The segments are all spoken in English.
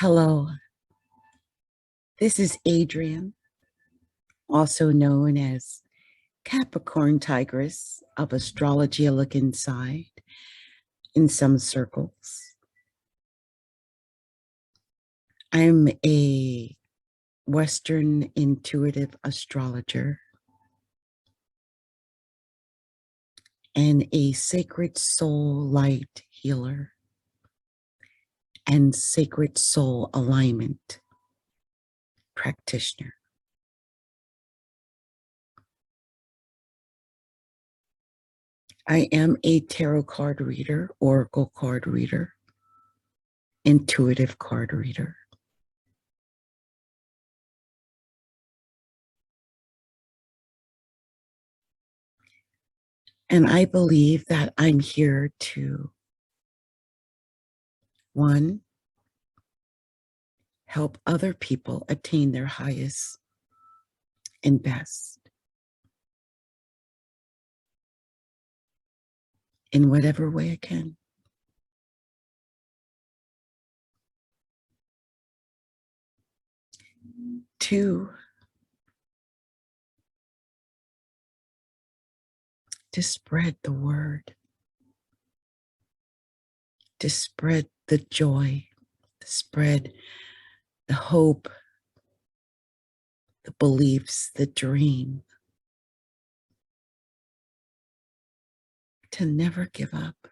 Hello, this is Adrienne, also known as Capricorntigress of Astrology, a look inside in some circles. I'm a Western intuitive astrologer and a sacred soul light healer and sacred soul alignment practitioner. I am a tarot card reader, oracle card reader, intuitive card reader. And I believe that I'm here to, one, help other people attain their highest and best in whatever way I can. Two, to spread the word, to spread the joy, to spread the hope, the beliefs, the dream, to never give up,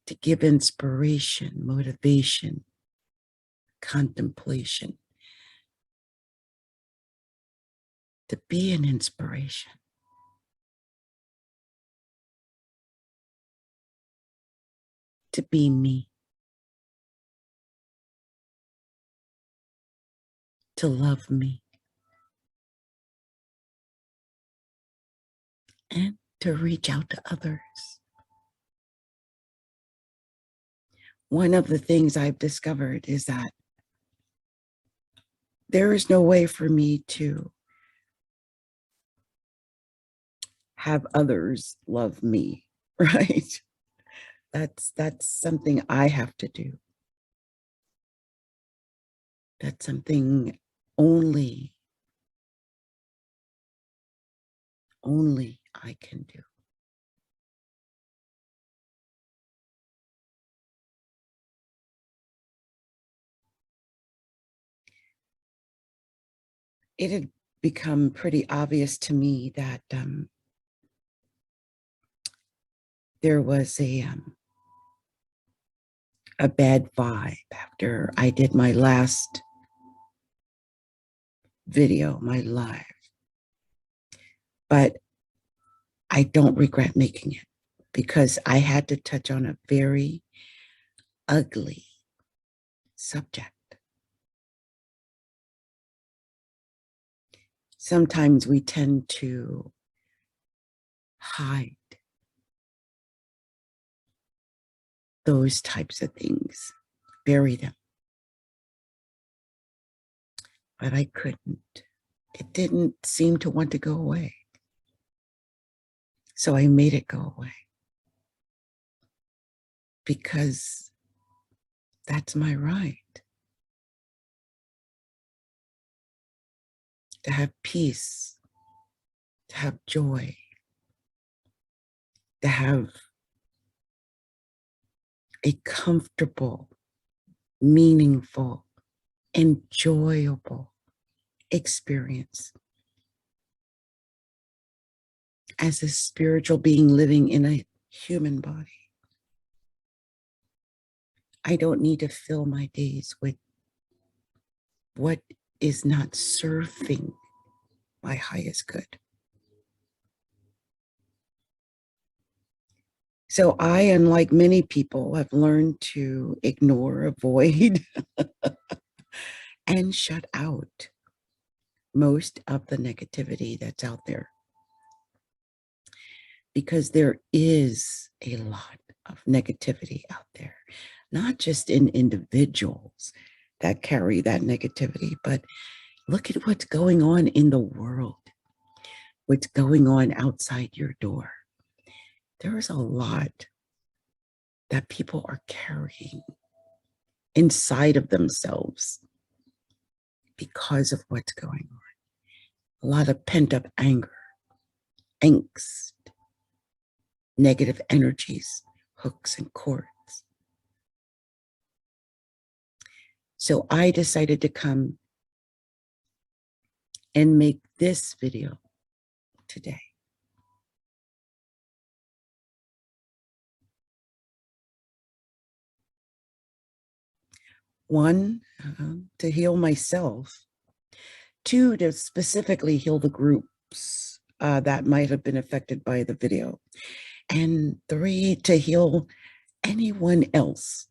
to give inspiration, motivation, contemplation, to be an inspiration. To be me. To love me. And to reach out to others. One of the things I've discovered is that there is no way for me to have others love me, right? That's something I have to do. That's something only I can do. It had become pretty obvious to me that there was a bad vibe after I did my last video, my live. But I don't regret making it because I had to touch on a very ugly subject. Sometimes we tend to hide those types of things, bury them. But I couldn't. It didn't seem to want to go away. So I made it go away. Because that's my right. To have peace, to have joy, to have a comfortable, meaningful, enjoyable experience as a spiritual being living in a human body. I don't need to fill my days with what is not serving my highest good. So I, unlike many people, have learned to ignore, avoid, and shut out most of the negativity that's out there. Because there is a lot of negativity out there, not just in individuals that carry that negativity, but look at what's going on in the world, what's going on outside your door. There is a lot that people are carrying inside of themselves because of what's going on. A lot of pent-up anger, angst, negative energies, hooks and cords. So I decided to come and make this video today. One, to heal myself. Two, to specifically heal the groups that might have been affected by the video. And three, to heal anyone else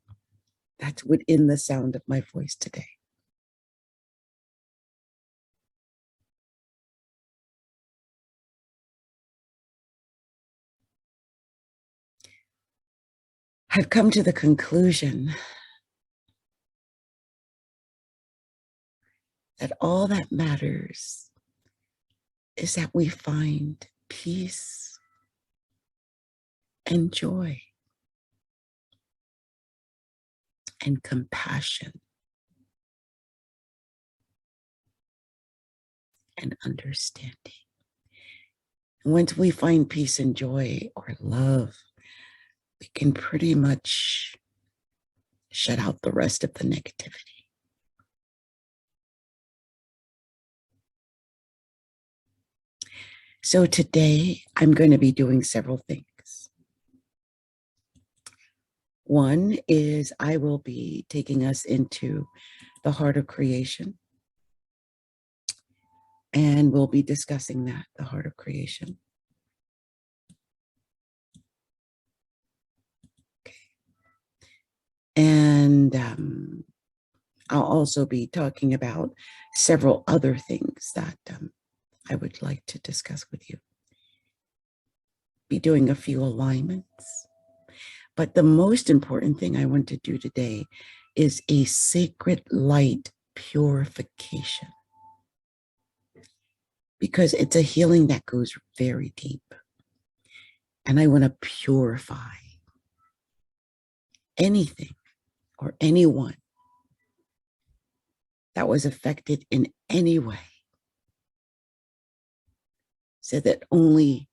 that's within the sound of my voice today. I've come to the conclusion that all that matters is that we find peace and joy and compassion and understanding. Once we find peace and joy or love, we can pretty much shut out the rest of the negativity. So today I'm going to be doing several things. One is I will be taking us into the heart of creation. And we'll be discussing that, the heart of creation. Okay. And I'll also be talking about several other things that I would like to discuss with you. Be doing a few alignments. But the most important thing I want to do today is a sacred light purification. Because it's a healing that goes very deep. And I want to purify anything or anyone that was affected in any way, so that only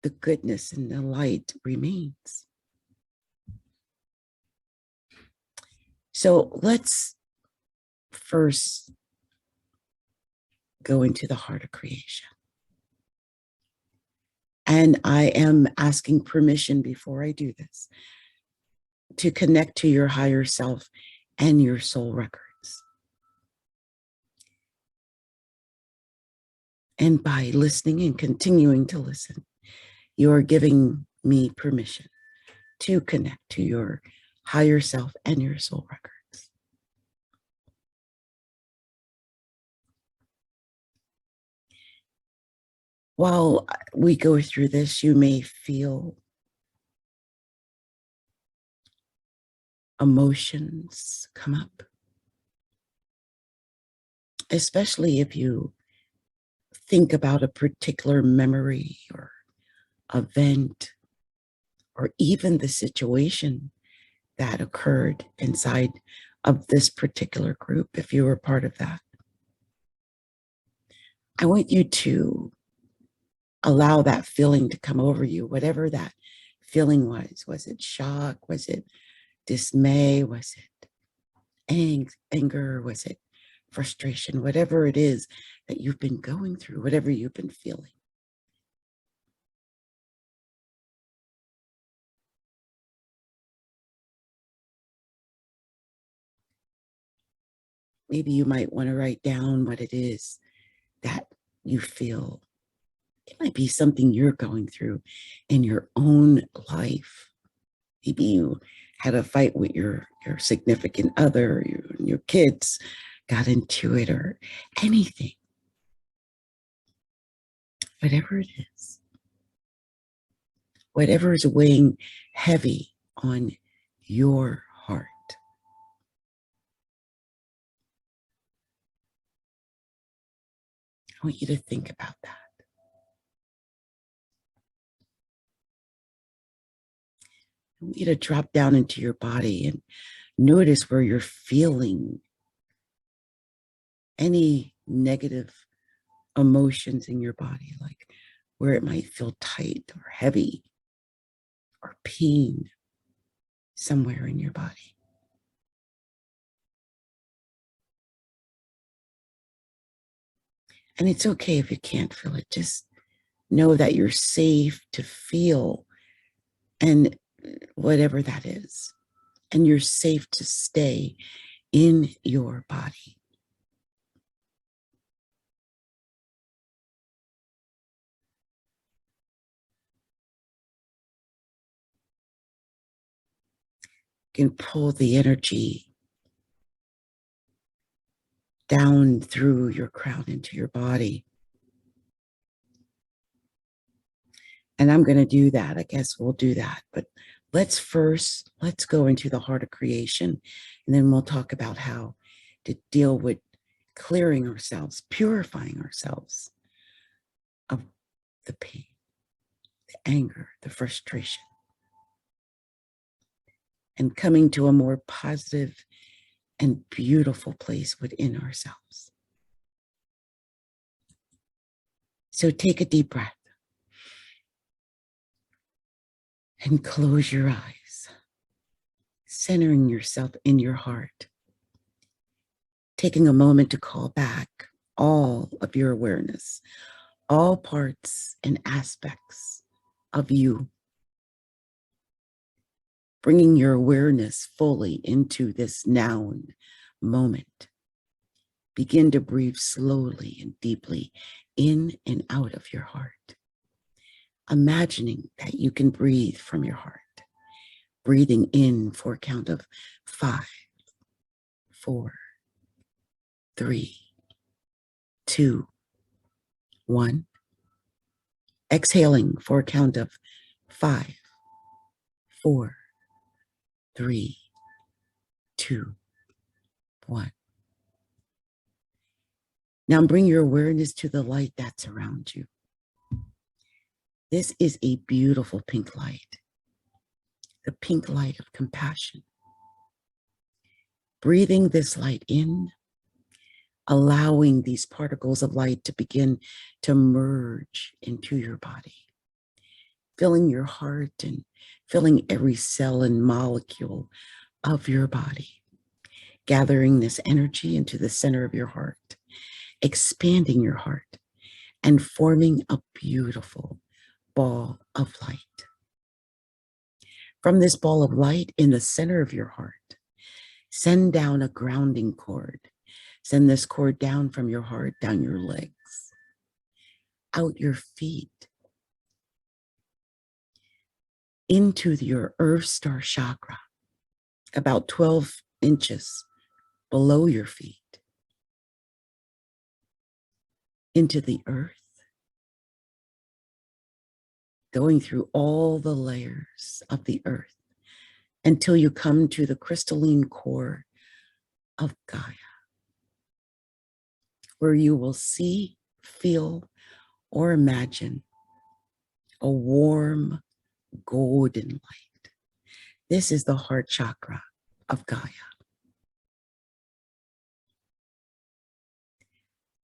the goodness and the light remains. So let's first go into the heart of creation. And I am asking permission before I do this to connect to your higher self and your soul records. And by listening and continuing to listen, you are giving me permission to connect to your higher self and your soul records. While we go through this, you may feel emotions come up, especially if you think about a particular memory or event, or even the situation that occurred inside of this particular group, if you were part of that. I want you to allow that feeling to come over you, whatever that feeling was. Was it shock? Was it dismay? Was it anger? Was it frustration? Whatever it is that you've been going through, whatever you've been feeling. Maybe you might want to write down what it is that you feel. It might be something you're going through in your own life. Maybe you had a fight with your significant other, your kids got into it, or anything. Whatever it is. Whatever is weighing heavy on your heart. I want you to think about that. I want you to drop down into your body and Notice where you're feeling any negative emotions in your body, like where it might feel tight or heavy or pain somewhere in your body. And it's okay if you can't feel it. Just know that you're safe to feel and whatever that is. And you're safe to stay in your body. You can pull the energy down through your crown into your body. And I'm going to do that. I guess we'll do that. But let's go into the heart of creation. And then we'll talk about how to deal with clearing ourselves, purifying ourselves of the pain, the anger, the frustration, and coming to a more positive and beautiful place within ourselves. So take a deep breath and close your eyes, centering yourself in your heart, taking a moment to call back all of your awareness, all parts and aspects of you, bringing your awareness fully into this now moment. Begin to breathe slowly and deeply in and out of your heart, imagining that you can breathe from your heart, breathing in for a count of 5, 4, 3, 2, 1. Exhaling for a count of 5, 4, 3, 2, 1. Now bring your awareness to the light that's around you. This is a beautiful pink light, the pink light of compassion. Breathing this light in, allowing these particles of light to begin to merge into your body, filling your heart and filling every cell and molecule of your body, gathering this energy into the center of your heart, expanding your heart, and forming a beautiful ball of light. From this ball of light in the center of your heart, send down a grounding cord. Send this cord down from your heart, down your legs, out your feet, into your Earth Star chakra, about 12 inches below your feet, into the earth, going through all the layers of the earth until you come to the crystalline core of Gaia, where you will see, feel, or imagine a warm golden light. This is the heart chakra of Gaia.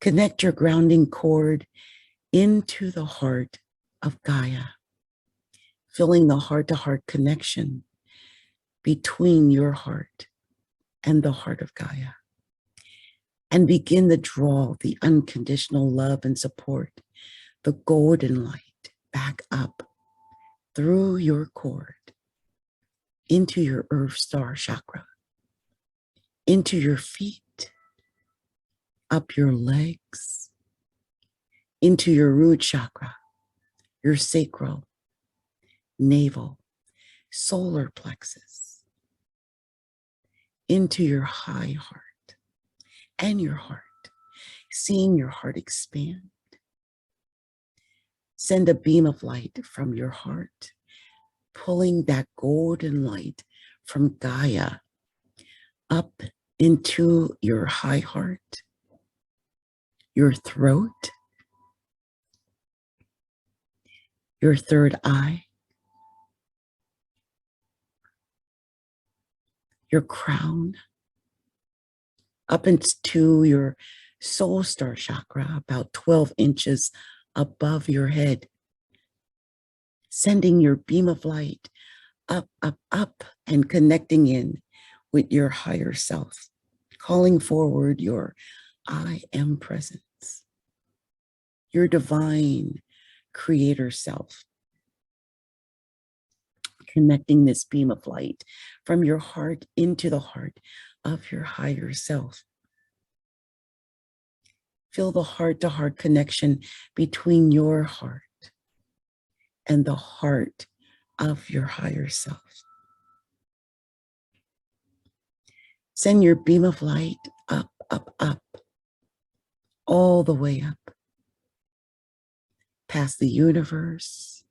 Connect your grounding cord into the heart of Gaia, filling the heart-to-heart connection between your heart and the heart of Gaia. And begin to draw the unconditional love and support, the golden light, back up through your cord, into your Earth Star chakra, into your feet, up your legs, into your root chakra, your sacral, navel, solar plexus, into your high heart and your heart, seeing your heart expand. Send a beam of light from your heart, pulling that golden light from Gaia up into your high heart, your throat, your third eye, your crown, up into your soul star chakra, about 12 inches above your head, sending your beam of light up, up, up, and connecting in with your higher self, calling forward your I am presence, your divine creator self, connecting this beam of light from your heart into the heart of your higher self. Feel the heart-to-heart connection between your heart and the heart of your higher self. Send your beam of light up, up, up, all the way up, past the universe,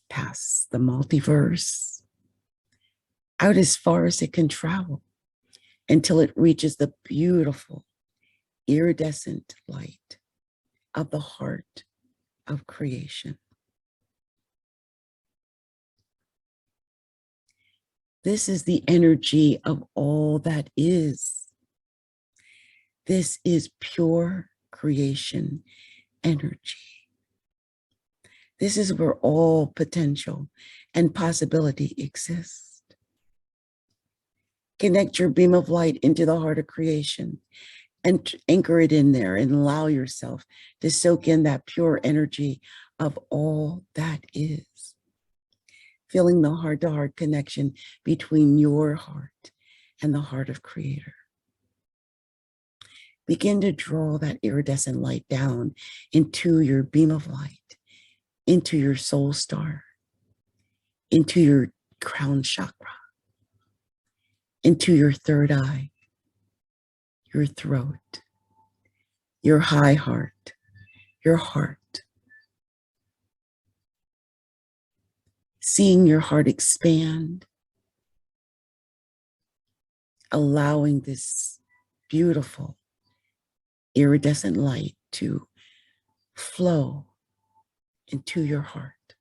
past the multiverse, out as far as it can travel until it reaches the beautiful iridescent light of the heart of creation. This is the energy of all that is. This is pure creation energy. This is where all potential and possibility exist. Connect your beam of light into the heart of creation and anchor it in there and allow yourself to soak in that pure energy of all that is. Feeling the heart-to-heart connection between your heart and the heart of Creator. Begin to draw that iridescent light down into your beam of light, into your soul star, into your crown chakra, into your third eye, your throat, your high heart, your heart. Seeing your heart expand, allowing this beautiful iridescent light to flow into your heart,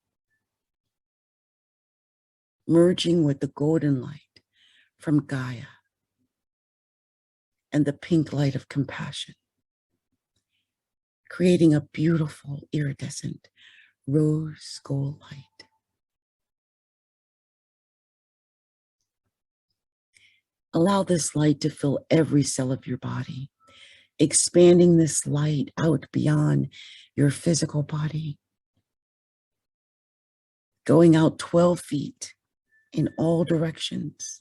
merging with the golden light from Gaia and the pink light of compassion, creating a beautiful iridescent rose gold light. Allow this light to fill every cell of your body, expanding this light out beyond your physical body, going out 12 feet in all directions,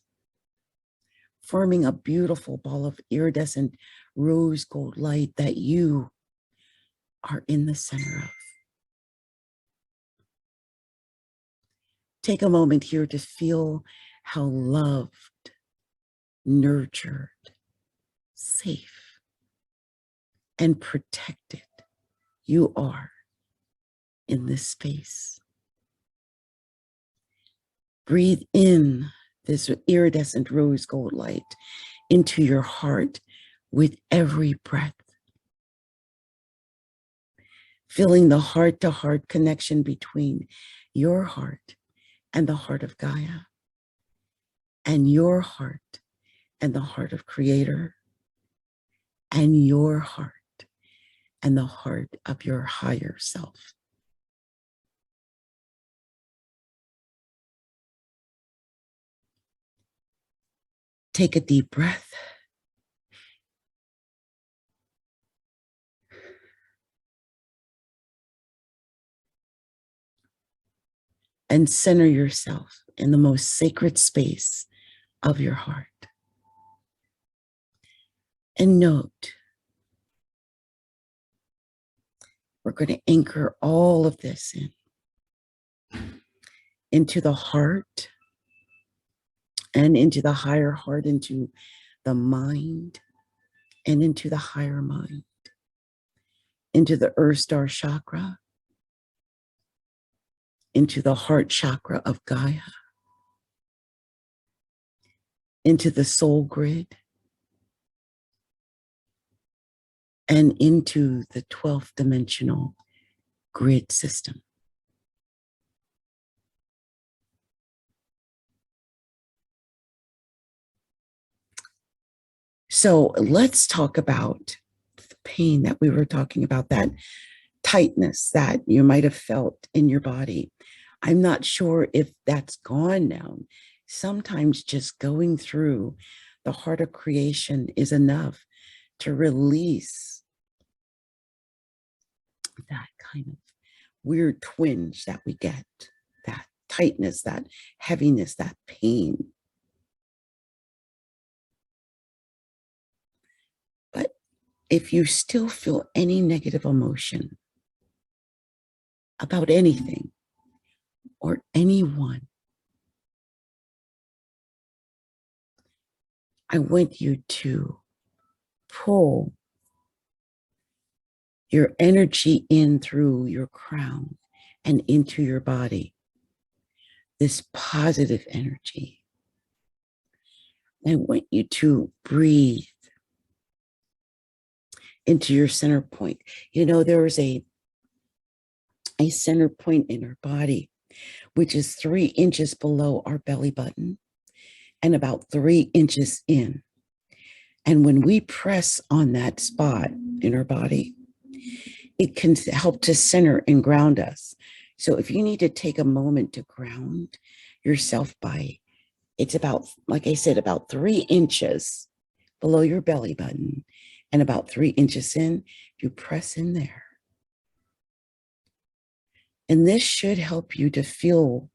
forming a beautiful ball of iridescent rose gold light that you are in the center of. Take a moment here to feel how loved, nurtured, safe, and protected you are in this space. Breathe in this iridescent rose gold light into your heart with every breath. Feeling the heart-to-heart connection between your heart and the heart of Gaia, and your heart and the heart of Creator, and your heart and the heart of your higher self. Take a deep breath. And center yourself in the most sacred space of your heart. And note, we're going to anchor all of this into the heart and into the higher heart, into the mind and into the higher mind, into the Earth Star chakra, into the heart chakra of Gaia, into the soul grid, and into the 12th dimensional grid system. So let's talk about the pain that we were talking about, that tightness that you might have felt in your body. I'm not sure if that's gone now. Sometimes just going through the heart of creation is enough to release that kind of weird twinge that we get, that tightness, that heaviness, that pain. But if you still feel any negative emotion about anything or anyone, I want you to pull your energy in through your crown and into your body, this positive energy. I want you to breathe into your center point. You know, there is a center point in our body, which is 3 inches below our belly button and about 3 inches in. And when we press on that spot in our body, it can help to center and ground us. So if you need to take a moment to ground yourself by, it's about, like I said, about 3 inches below your belly button and about 3 inches in, you press in there. And this should help you to feel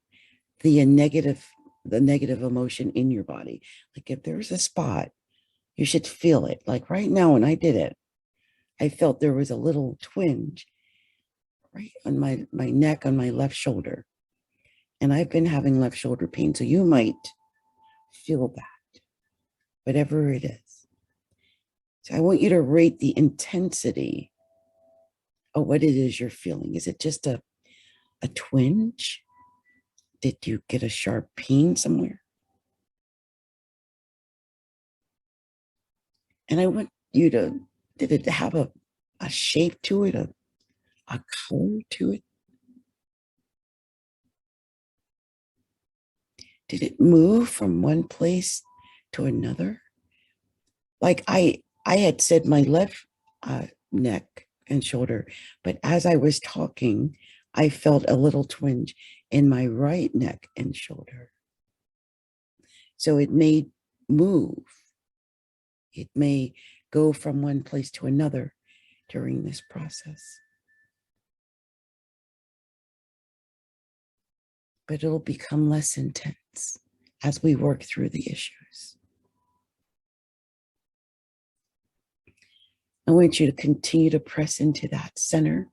the negative emotion in your body. Like if there's a spot, you should feel it. Like right now when I did it, I felt there was a little twinge right on my neck, on my left shoulder. And I've been having left shoulder pain. So you might feel that, whatever it is. So I want you to rate the intensity of what it is you're feeling. Is it just a twinge? Did you get a sharp pain somewhere? And I want you to, did it have a shape to it, a color to it? Did it move from one place to another? Like I had said my left neck and shoulder, but as I was talking, I felt a little twinge in my right neck and shoulder. So it may move. It may go from one place to another during this process. But it'll become less intense as we work through the issues. I want you to continue to press into that center,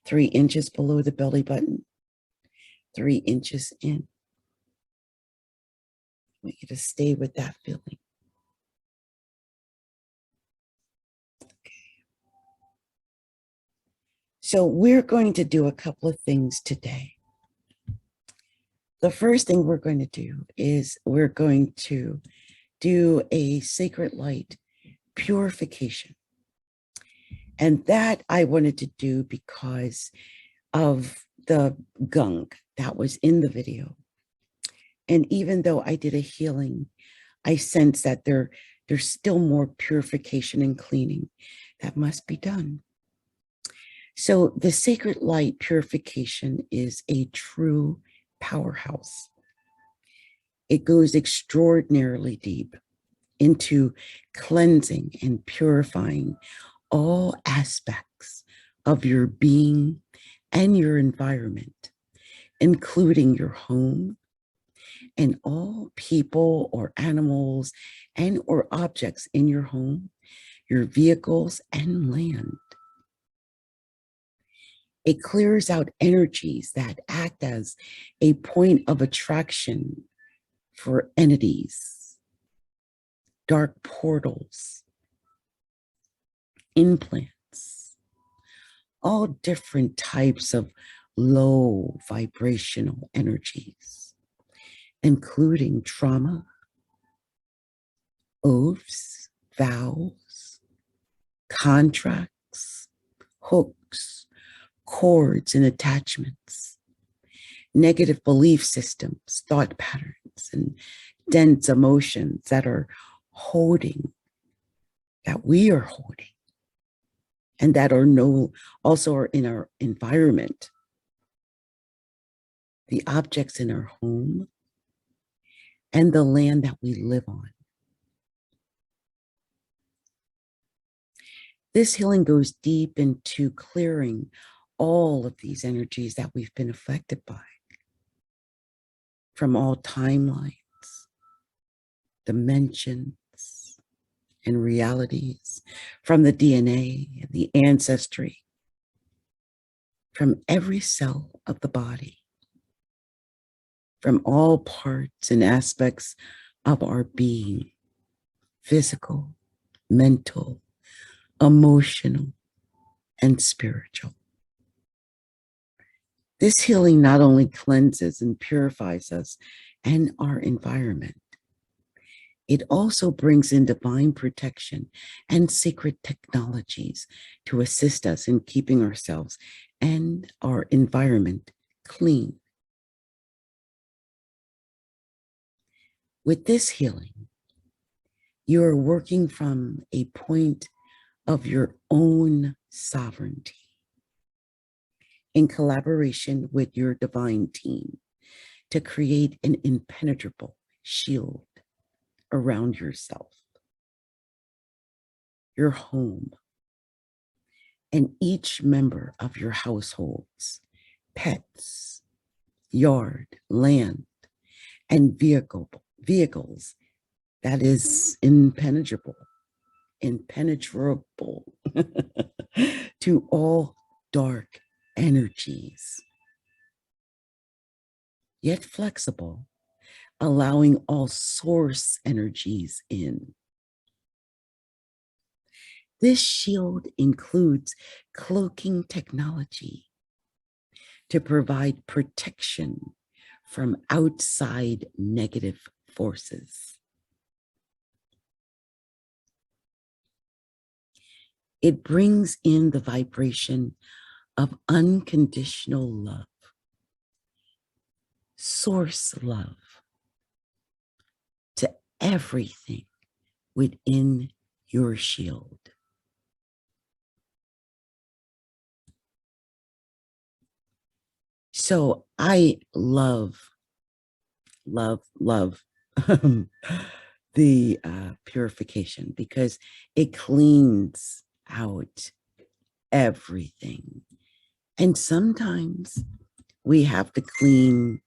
3 inches below the belly button, 3 inches in. I want you to stay with that feeling. Okay. So we're going to do a couple of things today. The first thing we're going to do is we're going to do a sacred light purification. And that I wanted to do because of the gunk that was in the video. And even though I did a healing, I sense that there's still more purification and cleaning that must be done. So the sacred light purification is a true powerhouse. It goes extraordinarily deep into cleansing and purifying all aspects of your being and your environment, including your home and all people or animals and or objects in your home, your vehicles and land. It clears out energies that act as a point of attraction for entities, dark portals, implants, all different types of low vibrational energies, including trauma, oaths, vows, contracts, hooks, cords, and attachments, negative belief systems, thought patterns, and dense emotions that are holding that we are holding and that are also are in our environment, the objects in our home, and the land that we live on. This healing goes deep into clearing all of these energies that we've been affected by from all timelines, dimensions, and realities, from the DNA and the ancestry, from every cell of the body, from all parts and aspects of our being, physical, mental, emotional, and spiritual. This healing not only cleanses and purifies us and our environment, it also brings in divine protection and sacred technologies to assist us in keeping ourselves and our environment clean. With this healing, you are working from a point of your own sovereignty in collaboration with your divine team to create an impenetrable shield around yourself, your home, and each member of your households, pets, yard, land, and vehicles that is impenetrable to all dark energies, yet flexible, allowing all source energies in. This shield includes cloaking technology to provide protection from outside negative forces. It brings in the vibration of unconditional love, source love, to everything within your shield. So I love the purification because it cleans out everything. And sometimes we have to clean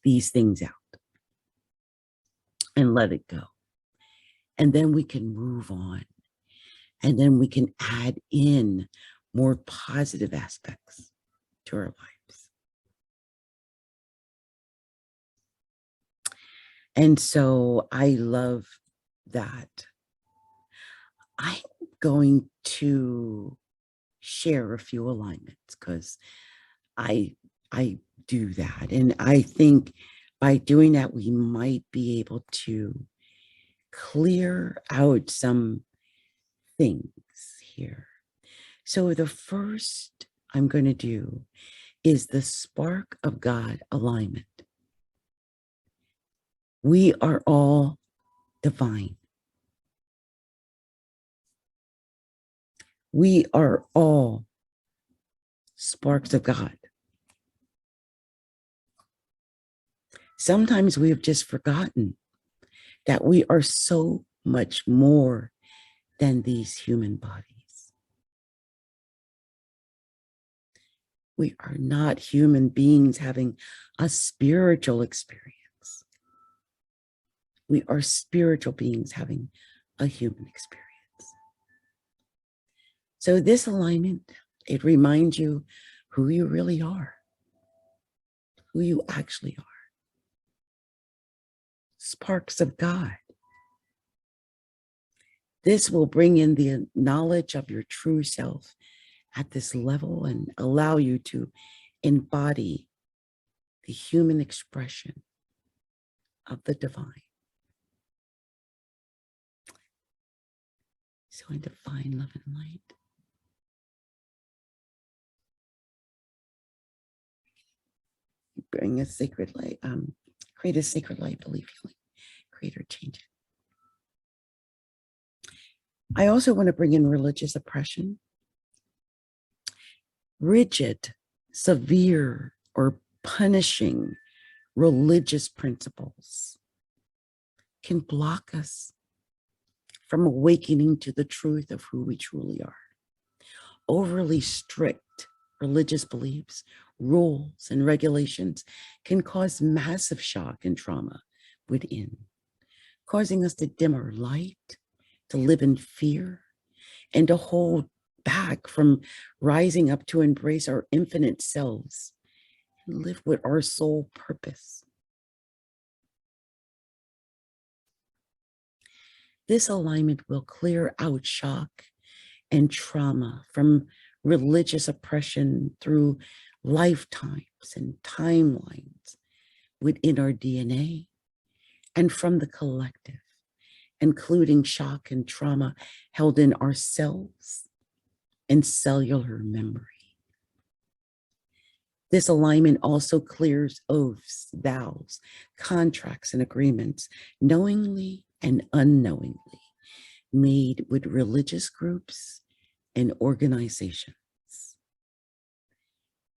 these things out and let it go. And then we can move on. And then we can add in more positive aspects to our lives. And so I love that. I'm going to share a few alignments because I do that. And I think by doing that, we might be able to clear out some things here. So the first I'm going to do is the spark of God alignment. We are all divine. We are all sparks of God. Sometimes we have just forgotten that we are so much more than these human bodies. We are not human beings having a spiritual experience. We are spiritual beings having a human experience. So this alignment, it reminds you who you really are, who you actually are. Sparks of God. This will bring in the knowledge of your true self at this level and allow you to embody the human expression of the divine. So in divine love and light. Bring a sacred light, create a sacred light, belief healing, create or change it. I also want to bring in religious oppression. Rigid, severe, or punishing religious principles can block us from awakening to the truth of who we truly are. Overly strict religious beliefs, rules, and regulations can cause massive shock and trauma within, causing us to dim our light, to live in fear, and to hold back from rising up to embrace our infinite selves and live with our soul purpose. This alignment will clear out shock and trauma from religious oppression through lifetimes and timelines within our DNA and from the collective, including shock and trauma held in our cells and cellular memory. This alignment also clears oaths, vows, contracts, and agreements, knowingly and unknowingly, made with religious groups and organizations.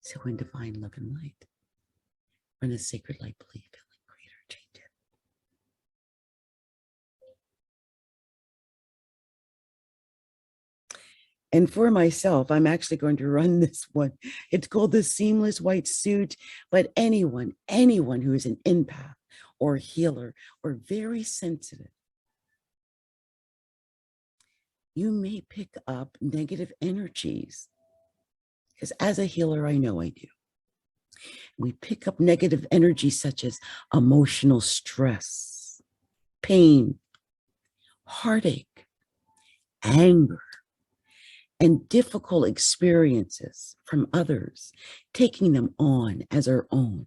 So in divine love and light, or in a sacred light belief, healing, creator, change it. And for myself, I'm actually going to run this one. It's called the Seamless White Suit, but anyone who is an empath or healer or very sensitive, you may pick up negative energies. Because as a healer, I know I do. We pick up negative energy such as emotional stress, pain, heartache, anger, and difficult experiences from others, taking them on as our own.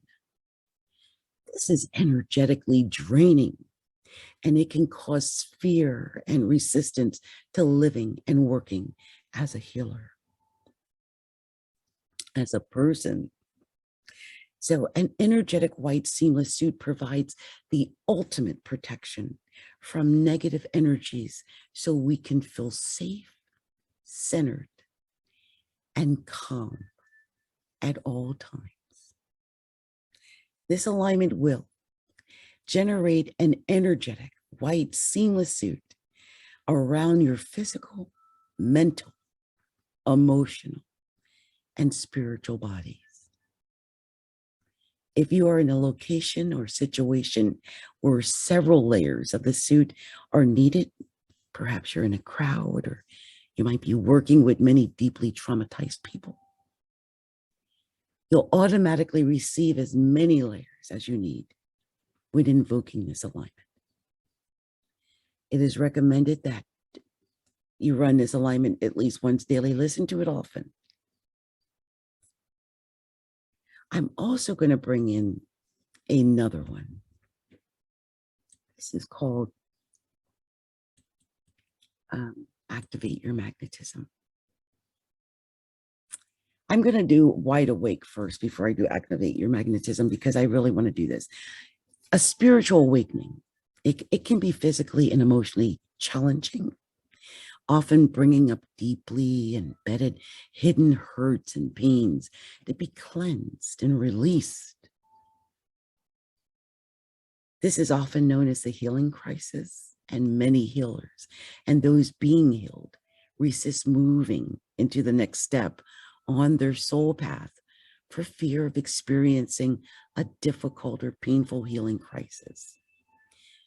This is energetically draining, and it can cause fear and resistance to living and working as a healer, as a person. So an energetic white seamless suit provides the ultimate protection from negative energies so we can feel safe, centered, and calm at all times. This alignment will generate an energetic white seamless suit around your physical, mental, emotional, and spiritual bodies. If you are in a location or situation where several layers of the suit are needed, perhaps you're in a crowd or you might be working with many deeply traumatized people, you'll automatically receive as many layers as you need when invoking this alignment. It is recommended that you run this alignment at least once daily. Listen to it often. I'm also going to bring in another one. This is called Activate Your Magnetism. I'm going to do Wide Awake first before I do Activate Your Magnetism, because I really want to do this. A spiritual awakening. It can be physically and emotionally challenging, often bringing up deeply embedded hidden hurts and pains to be cleansed and released. This is often known as the healing crisis, and many healers and those being healed resist moving into the next step on their soul path for fear of experiencing a difficult or painful healing crisis.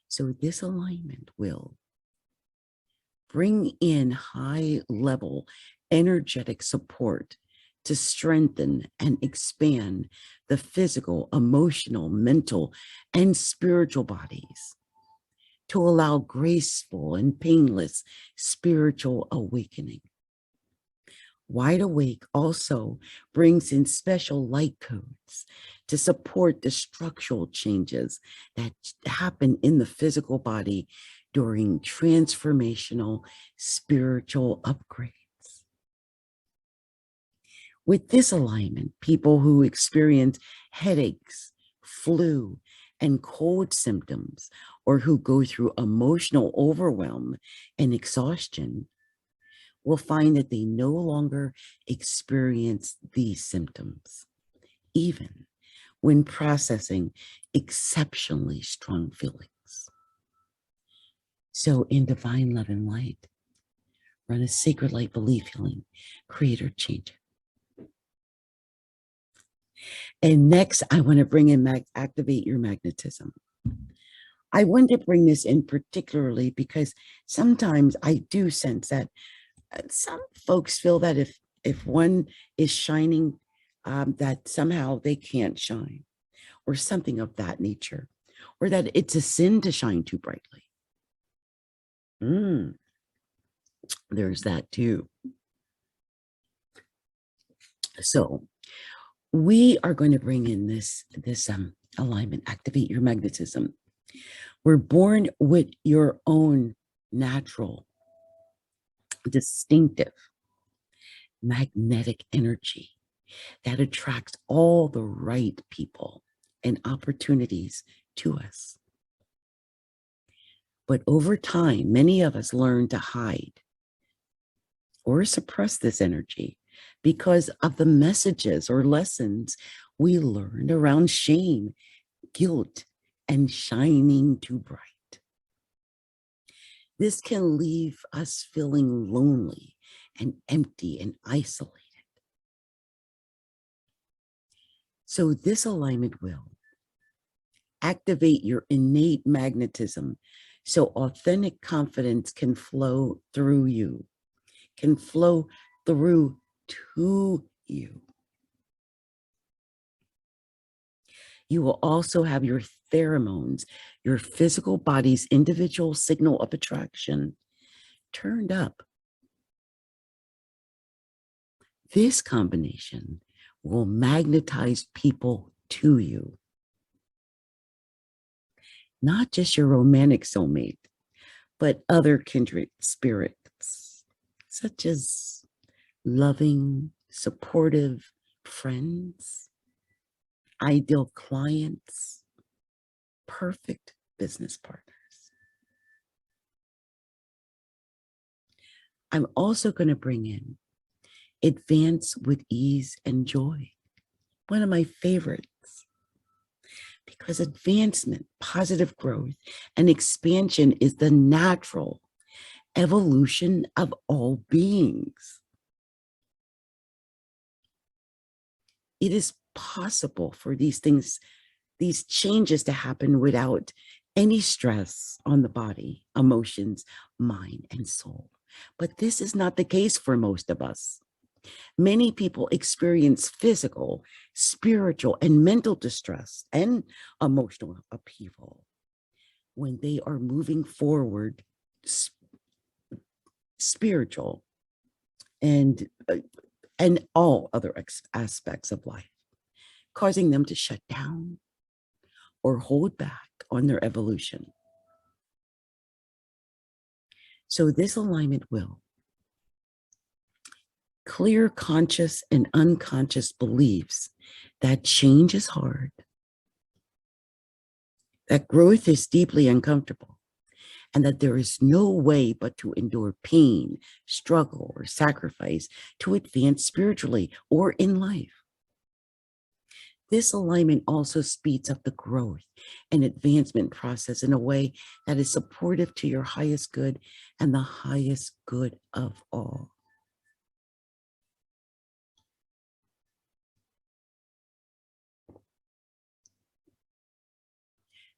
So this alignment will bring in high-level energetic support to strengthen and expand the physical, emotional, mental, and spiritual bodies to allow graceful and painless spiritual awakening. Wide Awake also brings in special light codes to support the structural changes that happen in the physical body during transformational spiritual upgrades. With this alignment, people who experience headaches, flu, and cold symptoms, or who go through emotional overwhelm and exhaustion, will find that they no longer experience these symptoms, even when processing exceptionally strong feelings. So in divine love and light, run a sacred light belief healing, creator change. And next, I want to bring in activate your magnetism. I want to bring this in particularly because sometimes I do sense that some folks feel that if one is shining, that somehow they can't shine, or something of that nature, or that it's a sin to shine too brightly. There's that too. So we are going to bring in this alignment, activate your magnetism. We're born with your own natural, distinctive, magnetic energy that attracts all the right people and opportunities to us. But over time, many of us learn to hide or suppress this energy because of the messages or lessons we learned around shame, guilt, and shining too bright. This can leave us feeling lonely and empty and isolated. So this alignment will activate your innate magnetism so authentic confidence can flow through you, can flow through to you. You will also have your pheromones, your physical body's individual signal of attraction, turned up. This combination will magnetize people to you. Not just your romantic soulmate, but other kindred spirits, such as loving, supportive friends, ideal clients, perfect business partners. I'm also going to bring in advance with ease and joy, one of my favorites, because advancement, positive growth, and expansion is the natural evolution of all beings. It is possible for these things, these changes to happen without any stress on the body, emotions, mind, and soul. But this is not the case for most of us. Many people experience physical, spiritual, and mental distress and emotional upheaval when they are moving forward, spiritual and all other aspects of life, causing them to shut down or hold back on their evolution. So this alignment will clear conscious and unconscious beliefs that change is hard, that growth is deeply uncomfortable, and that there is no way but to endure pain, struggle, or sacrifice to advance spiritually or in life. This alignment also speeds up the growth and advancement process in a way that is supportive to your highest good and the highest good of all.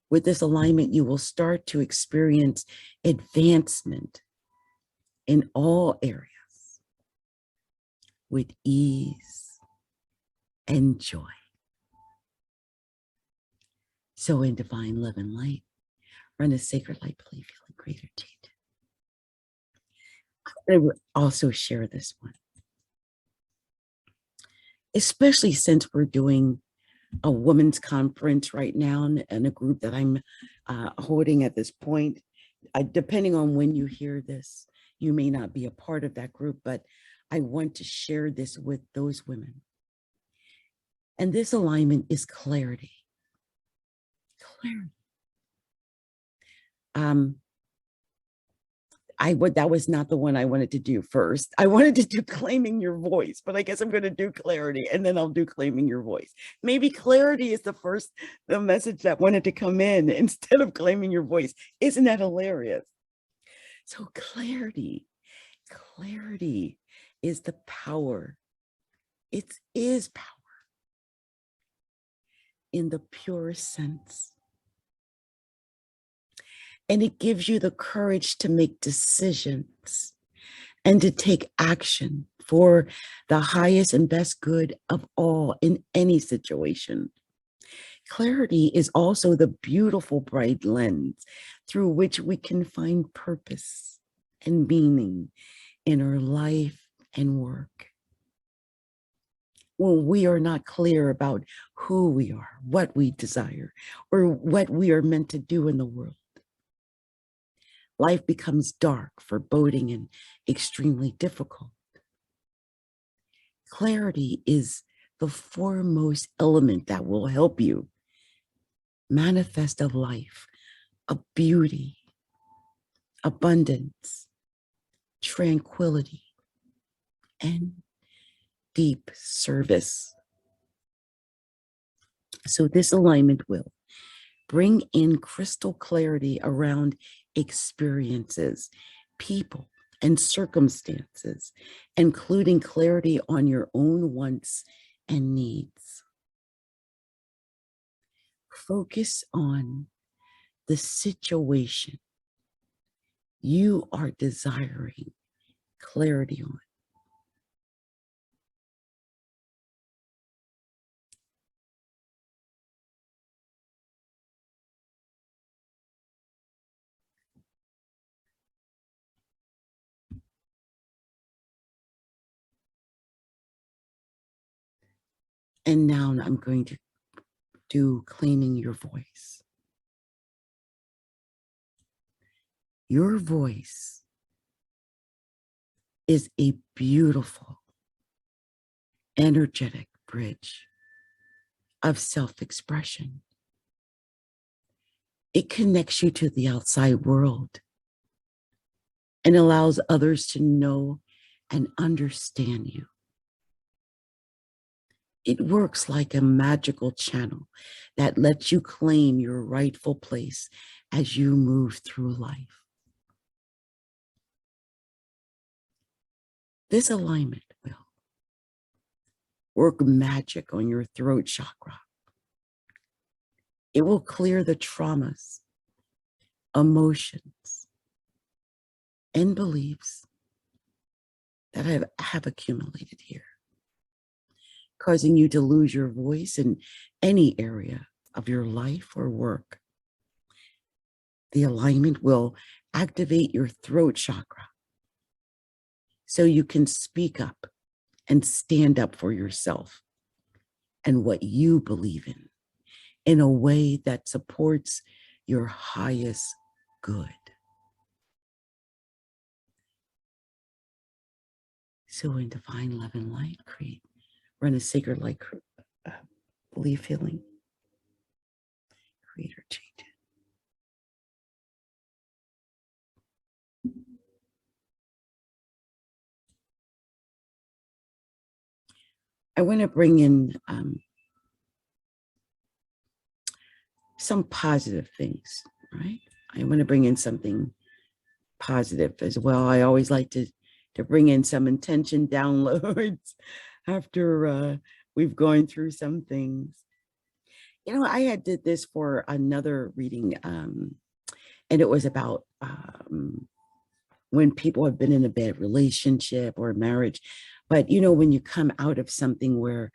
With this alignment, you will start to experience advancement in all areas with ease and joy. So in divine love and light, run a sacred light belief healing greater change. I would also share this one, especially since we're doing a women's conference right now and a group that I'm holding at this point. Depending on when you hear this, you may not be a part of that group, but I want to share this with those women. And this alignment is clarity. Clarity. That was not the one I wanted to do first. I wanted to do claiming your voice, but I guess I'm going to do clarity and then I'll do claiming your voice. Maybe clarity is the message that wanted to come in instead of claiming your voice. Isn't that hilarious? So clarity is the power. It is power in the purest sense. And it gives you the courage to make decisions and to take action for the highest and best good of all in any situation. Clarity is also the beautiful bright lens through which we can find purpose and meaning in our life and work. When we are not clear about who we are, what we desire, or what we are meant to do in the world, life becomes dark, foreboding, and extremely difficult. Clarity is the foremost element that will help you manifest a life of beauty, abundance, tranquility, and deep service. So this alignment will bring in crystal clarity around experiences, people, and circumstances, including clarity on your own wants and needs. Focus on the situation you are desiring clarity on. And now I'm going to do claiming your voice. Your voice is a beautiful, energetic bridge of self-expression. It connects you to the outside world and allows others to know and understand you. It works like a magical channel that lets you claim your rightful place as you move through life. This alignment will work magic on your throat chakra. It will clear the traumas, emotions, and beliefs that have accumulated here, causing you to lose your voice in any area of your life or work. The alignment will activate your throat chakra so you can speak up and stand up for yourself and what you believe in a way that supports your highest good. So in divine love and light, run a sacred light belief healing. Create or change it. I want to bring in some positive things, right? I want to bring in something positive as well. I always like to bring in some intention downloads after we've gone through some things. You know, I had did this for another reading, and it was about when people have been in a bad relationship or marriage. But, you know, when you come out of something where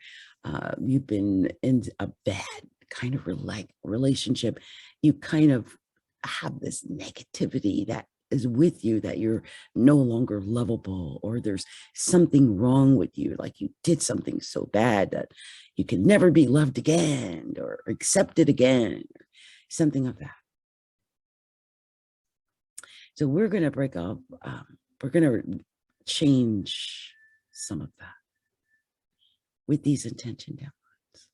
you've been in a bad kind of relationship, you kind of have this negativity that is with you, that you're no longer lovable, or there's something wrong with you, like you did something so bad that you can never be loved again or accepted again, or something of that. So we're going to break up, we're going to change some of that with these intention downloads.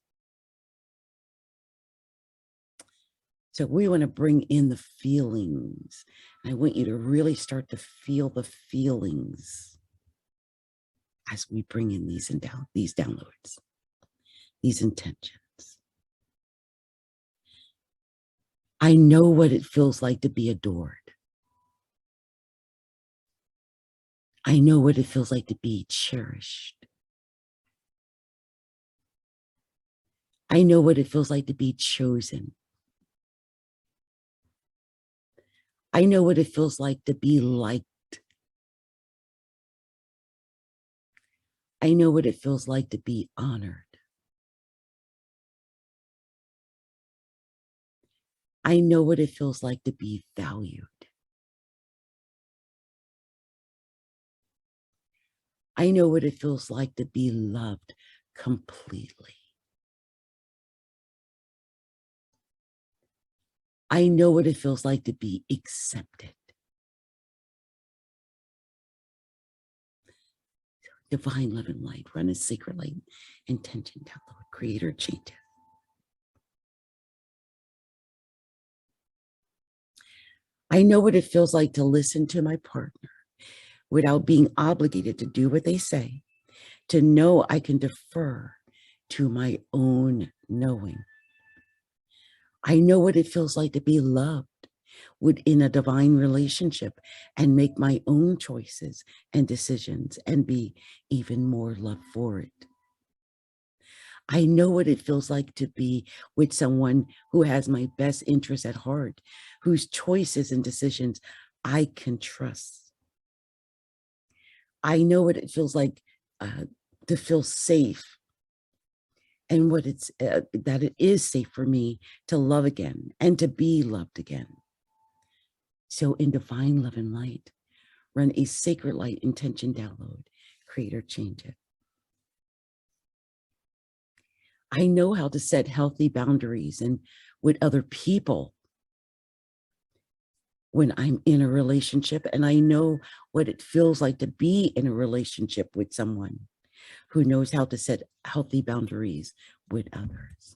So we want to bring in the feelings. I want you to really start to feel the feelings as we bring in these downloads, these intentions. I know what it feels like to be adored. I know what it feels like to be cherished. I know what it feels like to be chosen. I know what it feels like to be liked. I know what it feels like to be honored. I know what it feels like to be valued. I know what it feels like to be loved completely. I know what it feels like to be accepted. Divine love and light, run a secret light, intention, download, creator, change it. I know what it feels like to listen to my partner without being obligated to do what they say, to know I can defer to my own knowing. I know what it feels like to be loved within a divine relationship and make my own choices and decisions and be even more loved for it. I know what it feels like to be with someone who has my best interests at heart, whose choices and decisions I can trust. I know what it feels like to feel safe, and what that it is safe for me to love again and to be loved again. So in divine love and light, run a sacred light intention download, creator change it. I know how to set healthy boundaries and with other people when I'm in a relationship, and I know what it feels like to be in a relationship with someone who knows how to set healthy boundaries with others.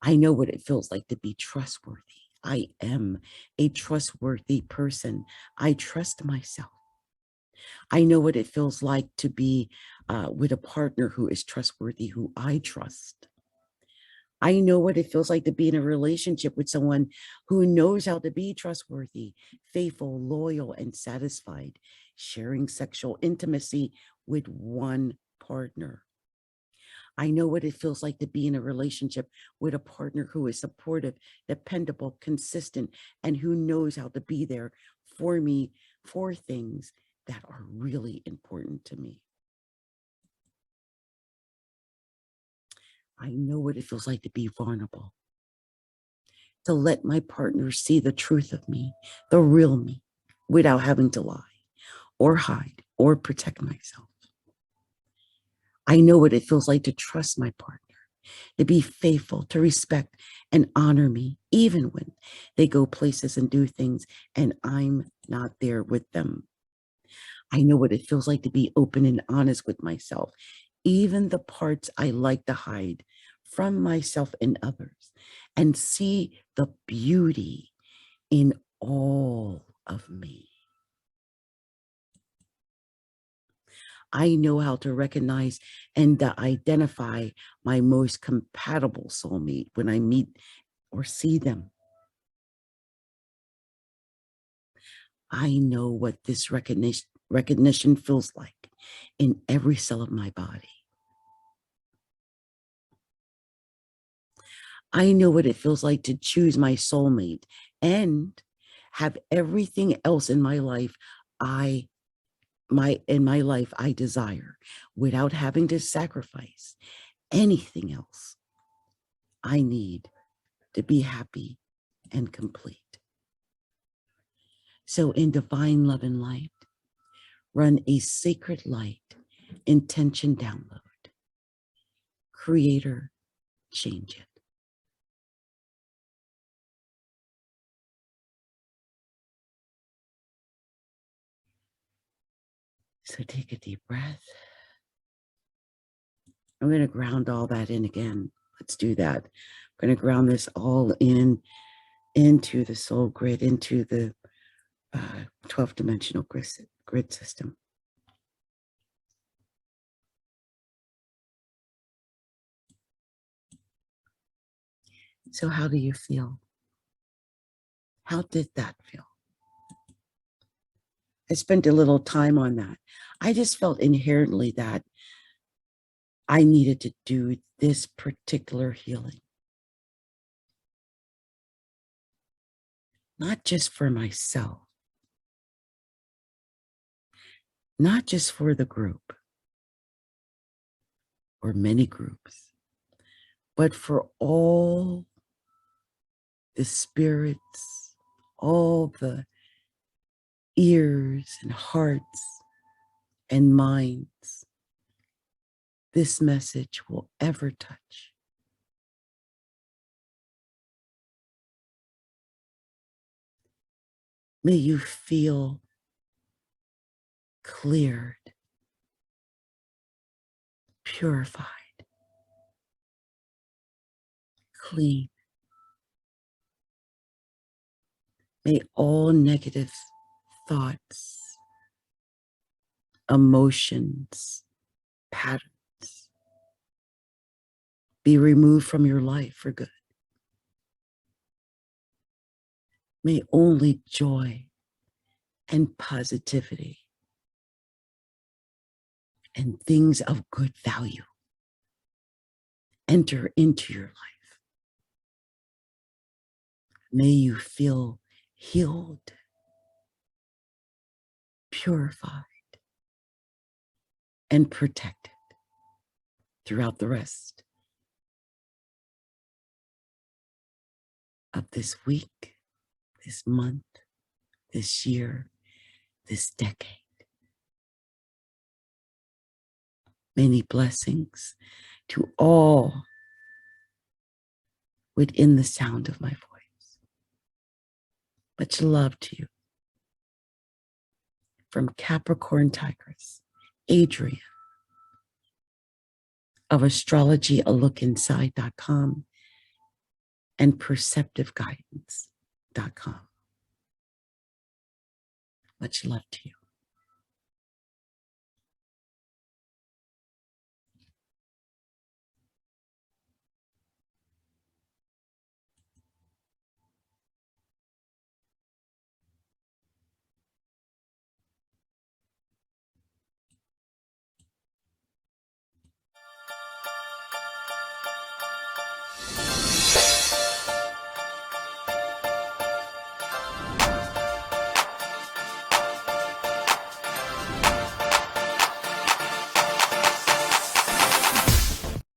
I know what it feels like to be trustworthy. I am a trustworthy person. I trust myself. I know what it feels like to be with a partner who is trustworthy, who I trust. I know what it feels like to be in a relationship with someone who knows how to be trustworthy, faithful, loyal, and satisfied, sharing sexual intimacy with one partner. I know what it feels like to be in a relationship with a partner who is supportive, dependable, consistent, and who knows how to be there for me for things that are really important to me. I know what it feels like to be vulnerable, to let my partner see the truth of me, the real me, without having to lie or hide or protect myself. I know what it feels like to trust my partner, to be faithful, to respect and honor me, even when they go places and do things and I'm not there with them. I know what it feels like to be open and honest with myself, even the parts I like to hide from myself and others, and see the beauty in all of me. I know how to recognize and to identify my most compatible soulmate when I meet or see them. I know what this recognition feels like in every cell of my body. I know what it feels like to choose my soulmate and have everything else in my life I desire without having to sacrifice anything else I need to be happy and complete. So in divine love and light, run a sacred light intention download. Creator, change it. So take a deep breath. I'm going to ground all that in again. Let's do that. I'm going to ground this all into the soul grid, into the 12-dimensional grid system. So how do you feel? How did that feel? I spent a little time on that. I just felt inherently that I needed to do this particular healing. Not just for myself, not just for the group or many groups, but for all the spirits, all the ears and hearts and minds this message will ever touch. May you feel cleared, purified, clean. May all negative thoughts, emotions, patterns be removed from your life for good. May only joy and positivity and things of good value enter into your life. May you feel healed, purified, and protected throughout the rest of this week, this month, this year, this decade. Many blessings to all within the sound of my voice. Much love to you. From Capricorntigress, Adrienne of astrologyalookinside.com and perceptiveguidance.com. Much love to you.